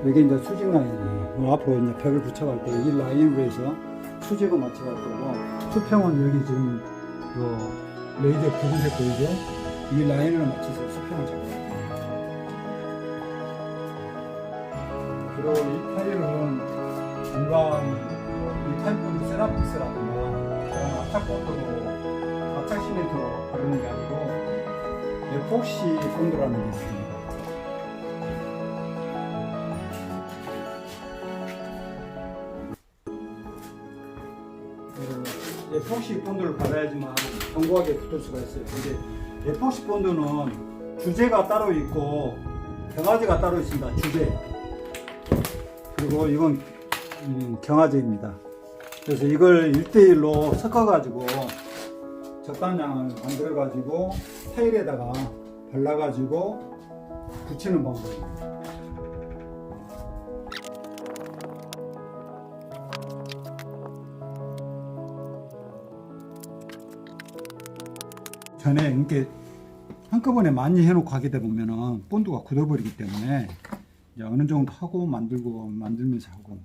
여기 이제 수직 라인이 앞으로 이제 벽을 붙여갈 때 이 라인으로 해서 수직을 맞춰갈 거고, 수평은 여기 지금 요 레이저 붉은색 보이죠? 이 라인을 맞춰서 수평을 잡아요. 그리고 이 타일은 일반 이 타일은 세라픽스라든가 그런 압착본드로 압착 시멘트로 바르는 게 아니고 에폭시 본드라는 게 있습니다. 에폭시 본드를 발라야지만 견고하게 붙을 수가 있어요. 근데 에폭시 본드는 주제가 따로 있고 경화제가 따로 있습니다. 주제. 그리고 이건 경화제입니다. 그래서 이걸 1대1로 섞어가지고 적당량을 만들어가지고 타일에다가 발라가지고 붙이는 방법입니다. 전에 이렇게 한꺼번에 많이 해놓고 하게 되면 본드가 굳어버리기 때문에 이제 어느 정도 하고 만들면서 하고.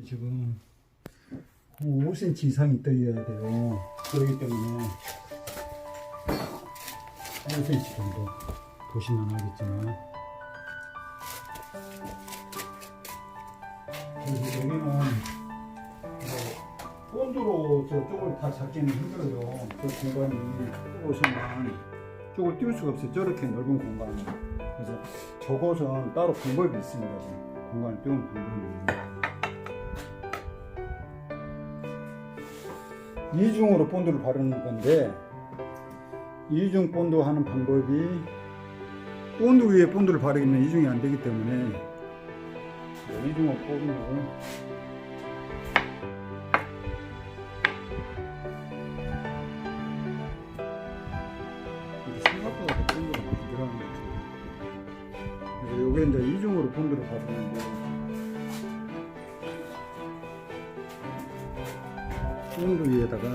지금 5cm 이상이 떠야 돼요. 그렇기 때문에 5cm 정도 보시면 알겠지만, 그래서 여기는 본드로 저쪽을 다 잡기는 힘들어요. 저 공간이 보시면 쪽을 띄울 수가 없어요. 저렇게 넓은 공간을. 그래서 저것은 따로 방법이 있습니다. 공간을 띄우는 방법이. 이중으로 본드를 바르는 건데, 이중 본드 하는 방법이 본드 위에 본드를 바르기는 이중이 안 되기 때문에 이중으로 본드 생각보다 본드가 많이 들어가는 것 같아요. 그래서 요게 이제 이중으로 본드를 바르는데, 본드 위에다가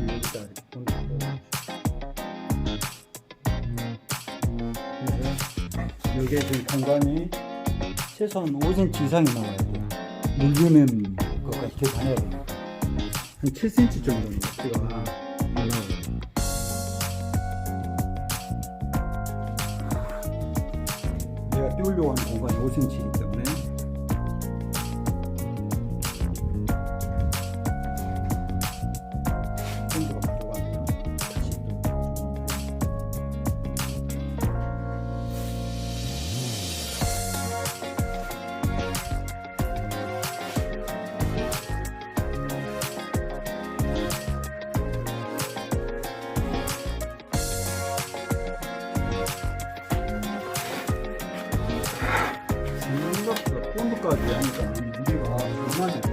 여기다 이렇게 본드를 그래서 여기에 지금 공간이 최소한 5cm 이상이 나와야 돼요. 물리는 것까지 계산해야 됩니다. 한 7cm 정도는 높이가 나와야 돼요. 내가 띄우려고 하는 공간이 5cm이기 때문에 편하네.